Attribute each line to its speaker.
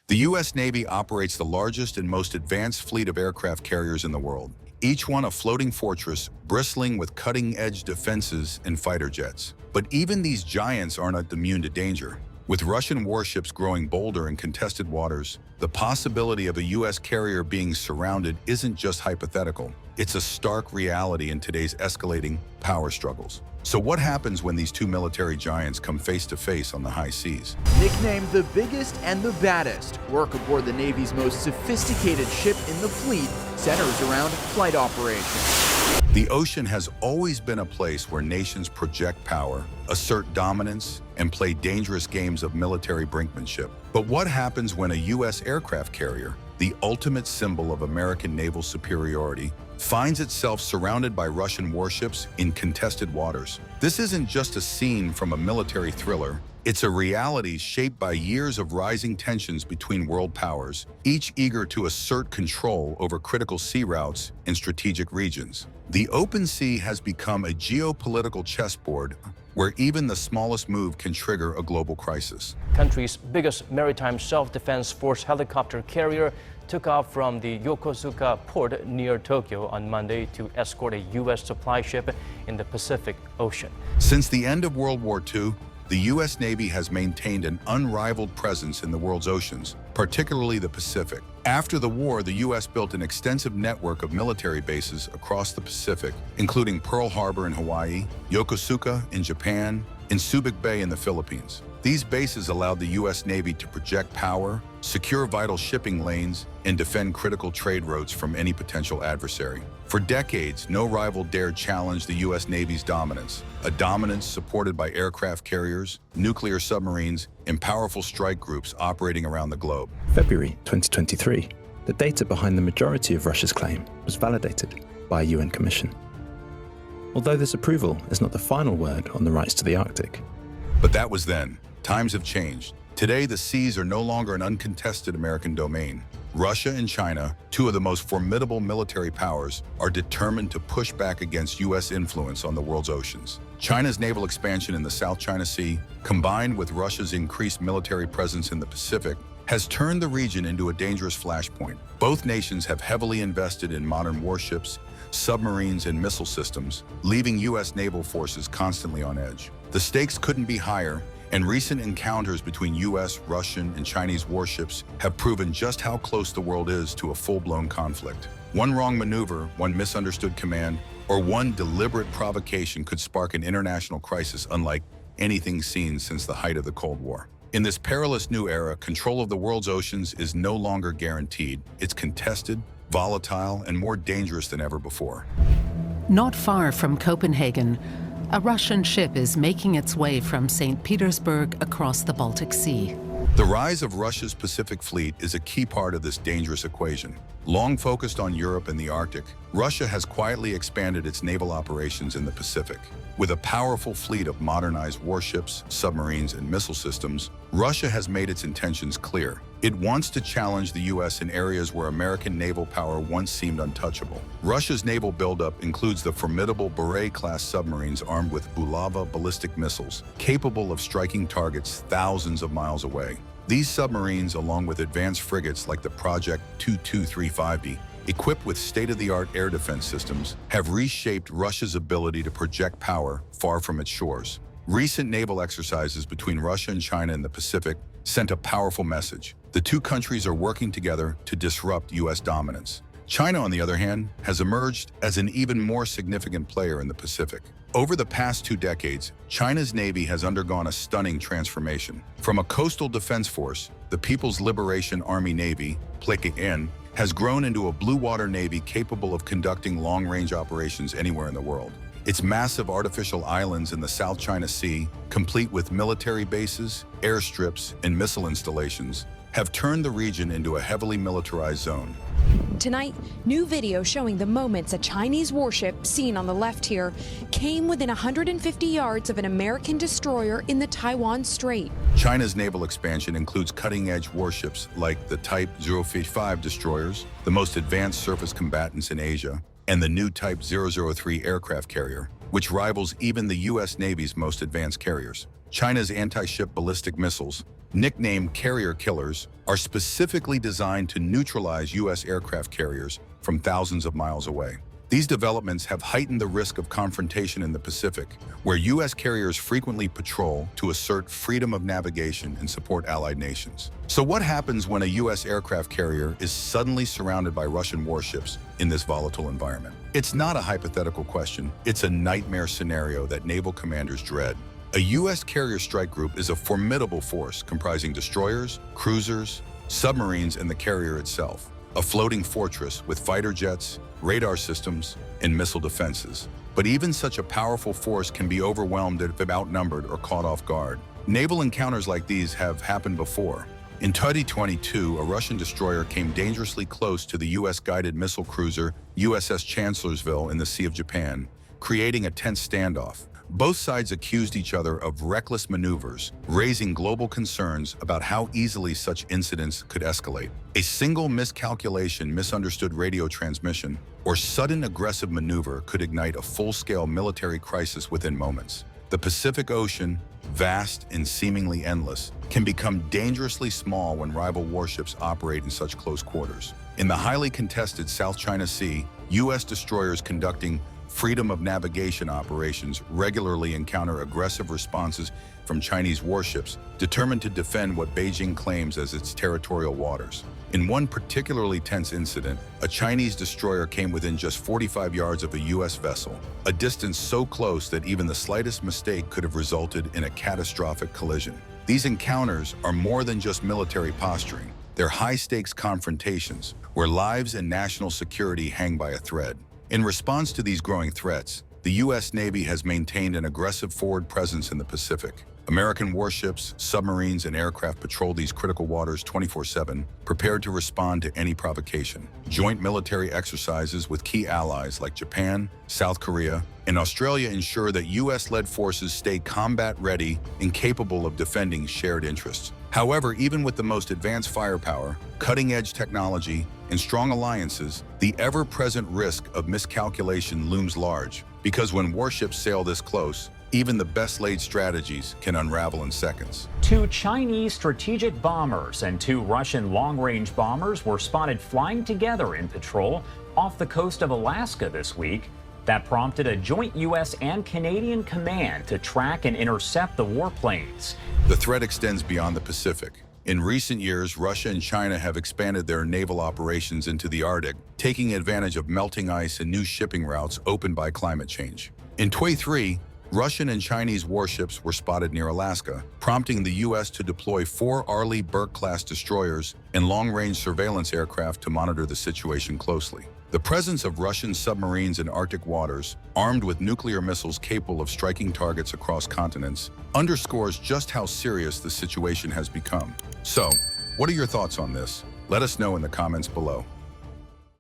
Speaker 1: The U.S. Navy operates the largest and most advanced fleet of aircraft carriers in the world, each one a floating fortress bristling with cutting-edge defenses and fighter jets. But even these giants aren't immune to danger. With Russian warships growing bolder in contested waters, the possibility of a U.S. carrier being surrounded isn't just hypothetical. It's a stark reality in today's escalating power struggles. So what happens when these two military giants come face to face on the high seas?
Speaker 2: Nicknamed the biggest and the baddest, work aboard the Navy's most sophisticated ship in the fleet centers around flight operations.
Speaker 1: The ocean has always been a place where nations project power, assert dominance, and play dangerous games of military brinkmanship. But what happens when a U.S. aircraft carrier, the ultimate symbol of American naval superiority, finds itself surrounded by Russian warships in contested waters? This isn't just a scene from a military thriller. It's a reality shaped by years of rising tensions between world powers, each eager to assert control over critical sea routes and strategic regions. The open sea has become a geopolitical chessboard where even the smallest move can trigger a global crisis.
Speaker 3: Country's biggest maritime self-defense force helicopter carrier took off from the Yokosuka port near Tokyo on Monday to escort a U.S. supply ship in the Pacific Ocean.
Speaker 1: Since the end of World War II, the U.S. Navy has maintained an unrivaled presence in the world's oceans, particularly the Pacific. After the war, the U.S. built an extensive network of military bases across the Pacific, including Pearl Harbor in Hawaii, Yokosuka in Japan, and Subic Bay in the Philippines. These bases allowed the U.S. Navy to project power, secure vital shipping lanes, and defend critical trade routes from any potential adversary. For decades, no rival dared challenge the U.S. Navy's dominance, a dominance supported by aircraft carriers, nuclear submarines, and powerful strike groups operating around the globe.
Speaker 4: February 2023, the data behind the majority of Russia's claim was validated by a UN commission. Although this approval is not the final word on the rights to the Arctic.
Speaker 1: But that was then. Times have changed. Today, the seas are no longer an uncontested American domain. Russia and China, two of the most formidable military powers, are determined to push back against U.S. influence on the world's oceans. China's naval expansion in the South China Sea, combined with Russia's increased military presence in the Pacific, has turned the region into a dangerous flashpoint. Both nations have heavily invested in modern warships, submarines, and missile systems, leaving U.S. naval forces constantly on edge. The stakes couldn't be higher, and recent encounters between U.S., Russian, and Chinese warships have proven just how close the world is to a full-blown conflict. One wrong maneuver, one misunderstood command, or one deliberate provocation could spark an international crisis unlike anything seen since the height of the Cold War. In this perilous new era, control of the world's oceans is no longer guaranteed. It's contested, volatile, and more dangerous than ever before.
Speaker 5: Not far from Copenhagen, a Russian ship is making its way from St. Petersburg across the Baltic Sea.
Speaker 1: The rise of Russia's Pacific Fleet is a key part of this dangerous equation. Long focused on Europe and the Arctic, Russia has quietly expanded its naval operations in the Pacific. With a powerful fleet of modernized warships, submarines, and missile systems, Russia has made its intentions clear. It wants to challenge the U.S. in areas where American naval power once seemed untouchable. Russia's naval buildup includes the formidable Beret-class submarines armed with Bulava ballistic missiles, capable of striking targets thousands of miles away. These submarines, along with advanced frigates like the Project 2235B, equipped with state-of-the-art air defense systems, have reshaped Russia's ability to project power far from its shores. Recent naval exercises between Russia and China in the Pacific sent a powerful message. The two countries are working together to disrupt U.S. dominance. China, on the other hand, has emerged as an even more significant player in the Pacific. Over the past 2 decades, China's Navy has undergone a stunning transformation. From a coastal defense force, the People's Liberation Army Navy, PLCN, has grown into a blue water navy capable of conducting long-range operations anywhere in the world. Its massive artificial islands in the South China Sea, complete with military bases, airstrips, and missile installations, have turned the region into a heavily militarized zone.
Speaker 6: Tonight, new video showing the moments a Chinese warship, seen on the left here, came within 150 yards of an American destroyer in the Taiwan Strait.
Speaker 1: China's naval expansion includes cutting-edge warships like the Type 055 destroyers, the most advanced surface combatants in Asia, and the new Type 003 aircraft carrier, which rivals even the U.S. Navy's most advanced carriers. China's anti-ship ballistic missiles, nicknamed carrier killers, are specifically designed to neutralize U.S. aircraft carriers from thousands of miles away. These developments have heightened the risk of confrontation in the Pacific, where U.S. carriers frequently patrol to assert freedom of navigation and support allied nations. So what happens when a U.S. aircraft carrier is suddenly surrounded by Russian warships in this volatile environment? It's not a hypothetical question, it's a nightmare scenario that naval commanders dread. A U.S. carrier strike group is a formidable force comprising destroyers, cruisers, submarines, and the carrier itself, a floating fortress with fighter jets, radar systems, and missile defenses. But even such a powerful force can be overwhelmed if outnumbered or caught off guard. Naval encounters like these have happened before. In 2022, a Russian destroyer came dangerously close to the U.S. guided missile cruiser USS Chancellorsville in the Sea of Japan, creating a tense standoff. Both sides accused each other of reckless maneuvers, raising global concerns about how easily such incidents could escalate. A single miscalculation, misunderstood radio transmission, or sudden aggressive maneuver could ignite a full-scale military crisis within moments. The Pacific Ocean, vast and seemingly endless, can become dangerously small when rival warships operate in such close quarters. In the highly contested South China Sea, U.S. destroyers conducting freedom of navigation operations regularly encounter aggressive responses from Chinese warships determined to defend what Beijing claims as its territorial waters. In one particularly tense incident, a Chinese destroyer came within just 45 yards of a U.S. vessel, a distance so close that even the slightest mistake could have resulted in a catastrophic collision. These encounters are more than just military posturing. They're high-stakes confrontations where lives and national security hang by a thread. In response to these growing threats, the U.S. Navy has maintained an aggressive forward presence in the Pacific. American warships, submarines, and aircraft patrol these critical waters 24/7, prepared to respond to any provocation. Joint military exercises with key allies like Japan, South Korea, and Australia ensure that U.S.-led forces stay combat-ready and capable of defending shared interests. However, even with the most advanced firepower, cutting-edge technology, and strong alliances, the ever-present risk of miscalculation looms large, because when warships sail this close, even the best-laid strategies can unravel in seconds.
Speaker 7: 2 Chinese strategic bombers and 2 Russian long-range bombers were spotted flying together in patrol off the coast of Alaska this week. That prompted a joint U.S. and Canadian command to track and intercept the warplanes.
Speaker 1: The threat extends beyond the Pacific. In recent years, Russia and China have expanded their naval operations into the Arctic, taking advantage of melting ice and new shipping routes opened by climate change. In 2023, Russian and Chinese warships were spotted near Alaska, prompting the U.S. to deploy 4 Arleigh Burke-class destroyers and long-range surveillance aircraft to monitor the situation closely. The presence of Russian submarines in Arctic waters, armed with nuclear missiles capable of striking targets across continents, underscores just how serious the situation has become. So, what are your thoughts on this? Let us know in the comments below.